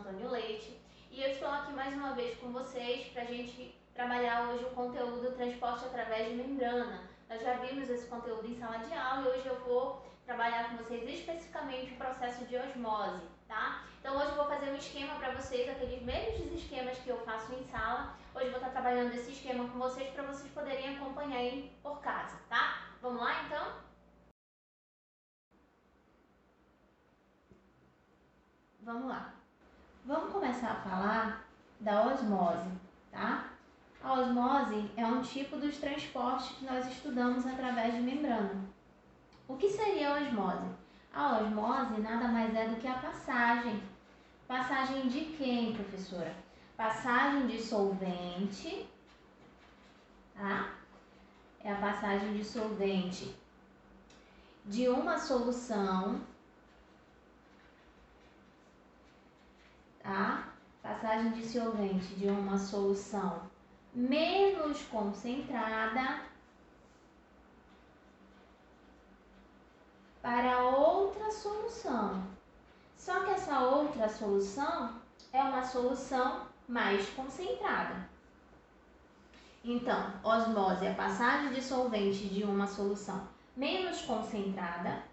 Antônio Leite e eu estou aqui mais uma vez com vocês para a gente trabalhar hoje o conteúdo transporte através de membrana. Nós já vimos esse conteúdo em sala de aula e hoje eu vou trabalhar com vocês especificamente o processo de osmose, tá? Então hoje eu vou fazer um esquema para vocês, aqueles mesmos esquemas que eu faço em sala. Hoje eu vou estar trabalhando esse esquema com vocês para vocês poderem acompanhar aí por casa, tá? Vamos lá então? Vamos lá. Vamos começar a falar da osmose, tá? A osmose é um tipo dos transportes que nós estudamos através de membrana. O que seria a osmose? A osmose nada mais é do que a passagem. Passagem de quem, professora? Passagem de solvente, tá? É a passagem de solvente de uma solução, tá? Passagem de solvente de uma solução menos concentrada para outra solução. Só que essa outra solução é uma solução mais concentrada. Então, osmose é a passagem de solvente de uma solução menos concentrada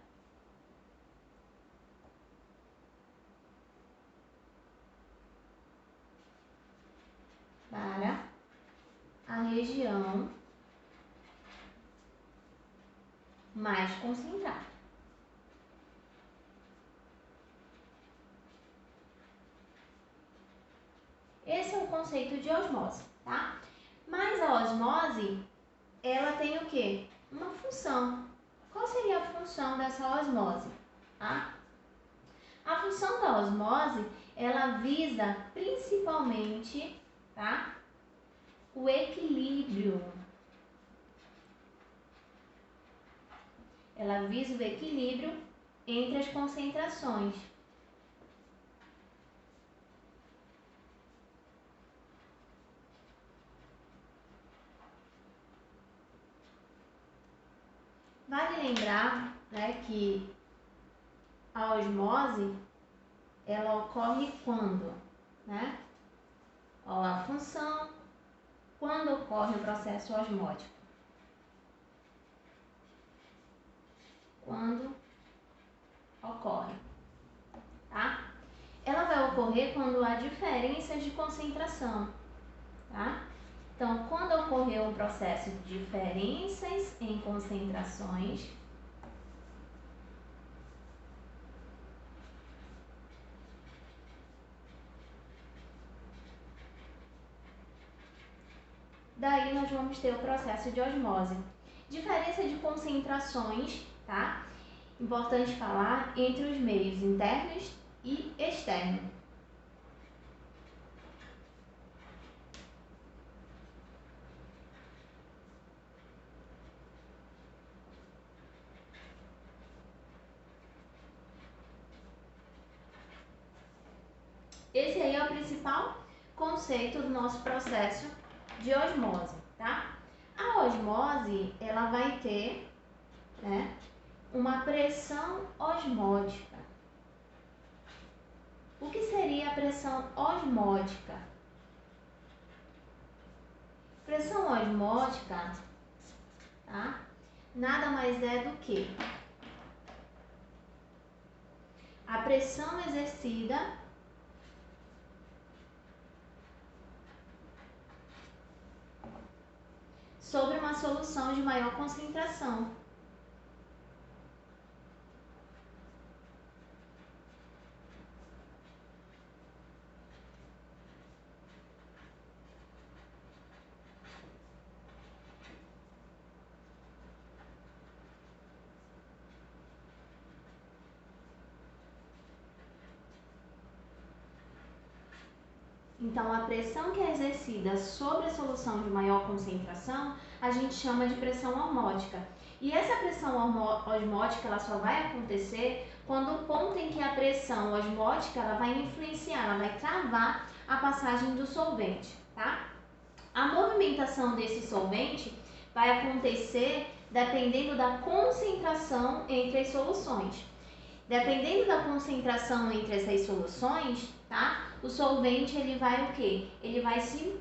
para a região mais concentrada. Esse é o conceito de osmose, tá? Mas a osmose, ela tem o quê? Uma função. Qual seria a função dessa osmose? Tá? A função da osmose, ela visa principalmente, tá? O equilíbrio. Ela visa o equilíbrio entre as concentrações. Vale lembrar, né, que a osmose, ela ocorre quando, né? Ó, a função, quando ocorre o processo osmótico. Quando ocorre, tá? Ela vai ocorrer quando há diferenças de concentração, tá? Então, quando ocorrer um processo de diferenças em concentrações, daí nós vamos ter o processo de osmose. Diferença de concentrações, tá? Importante falar entre os meios internos e externos. Esse aí é o principal conceito do nosso processo de osmose, tá? A osmose, ela vai ter, né, uma pressão osmótica. O que seria a pressão osmótica? Pressão osmótica, tá? Nada mais é do que a pressão exercida sobre uma solução de maior concentração. Então, a pressão que é exercida sobre a solução de maior concentração, a gente chama de pressão osmótica. E essa pressão osmótica, ela só vai acontecer quando o ponto em que a pressão osmótica, ela vai influenciar, ela vai travar a passagem do solvente, tá? A movimentação desse solvente vai acontecer dependendo da concentração entre as soluções. Dependendo da concentração entre essas soluções, tá? o solvente ele vai o quê? Ele vai se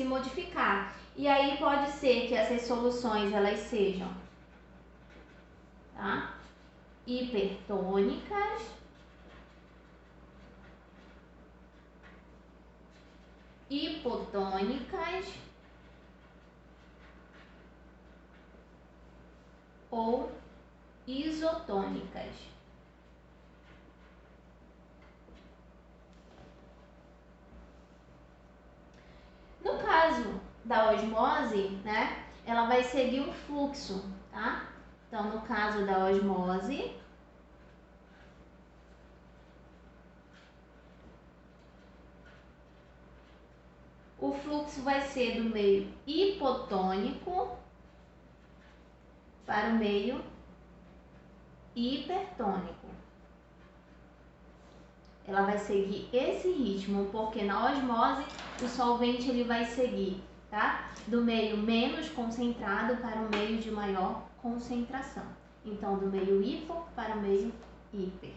modificar. E aí pode ser que essas soluções elas sejam, tá? Hipertônicas hipotônicas ou isotônicas. No caso da osmose, né, ela vai seguir um fluxo, tá? Então, no caso da osmose, o fluxo vai ser do meio hipotônico para o meio hipertônico. Ela vai seguir esse ritmo, porque na osmose o solvente ele vai seguir, tá? Do meio menos concentrado para o meio de maior concentração. Então, do meio hipo para o meio hiper.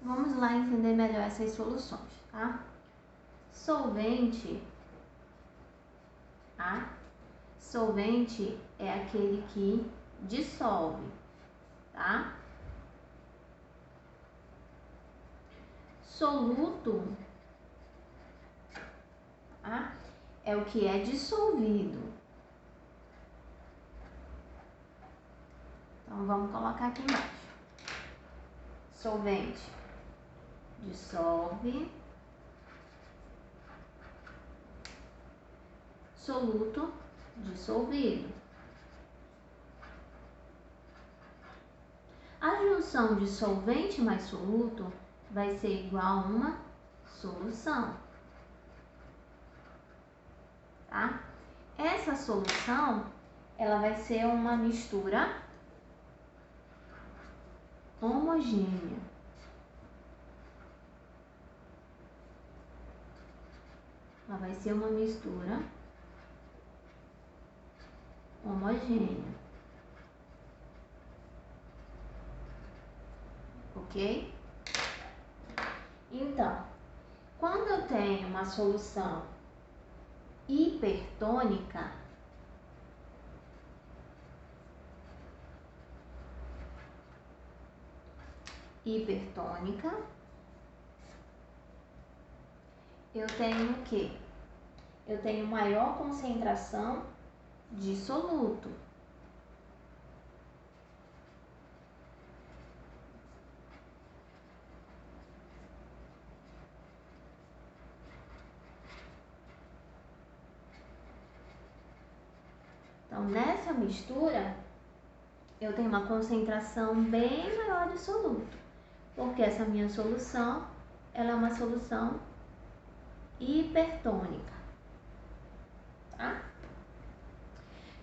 Vamos lá entender melhor essas soluções, tá? Solvente, tá? Solvente é aquele que dissolve, tá? Soluto, tá? É o que é dissolvido. Então, vamos colocar aqui embaixo. Solvente dissolve, soluto dissolvido. A junção de solvente mais soluto vai ser igual a uma solução, tá? Essa solução, ela vai ser uma mistura homogênea. Ela vai ser uma mistura homogênea. Ok? Então, quando eu tenho uma solução hipertônica, eu tenho o quê? Eu tenho maior concentração de soluto. Então, nessa mistura, eu tenho uma concentração bem maior de soluto, porque essa minha solução, ela é uma solução hipertônica, tá?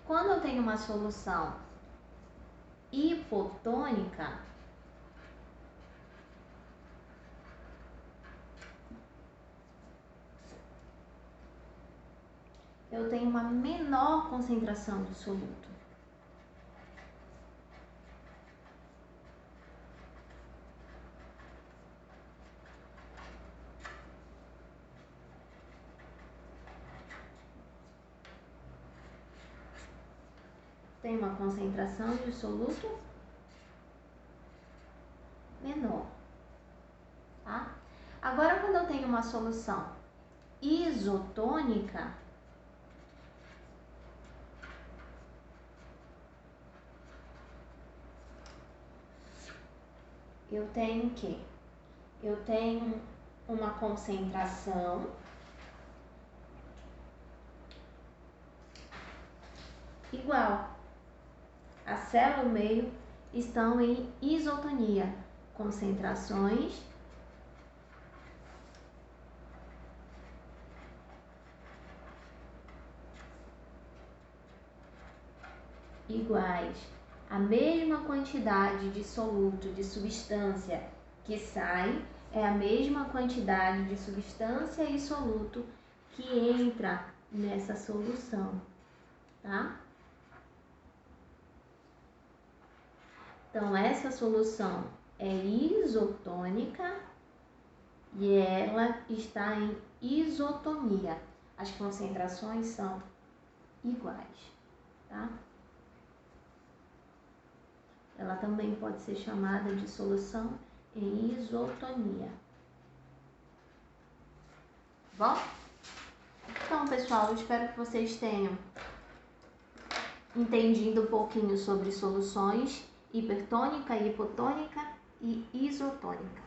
Quando eu tenho uma solução hipotônica, eu tenho uma menor concentração de soluto. Tem uma concentração de soluto menor, tá? Agora, quando eu tenho uma solução isotônica, eu tenho o quê? Eu tenho uma concentração igual. A célula e o meio estão em isotonia, concentrações iguais. A mesma quantidade de soluto, de substância que sai, é a mesma quantidade de substância e soluto que entra nessa solução, tá? Então, essa solução é isotônica e ela está em isotonia. As concentrações são iguais, tá? Ela também pode ser chamada de solução em isotonia. Bom? Então, pessoal, eu espero que vocês tenham entendido um pouquinho sobre soluções hipertônica, hipotônica e isotônica.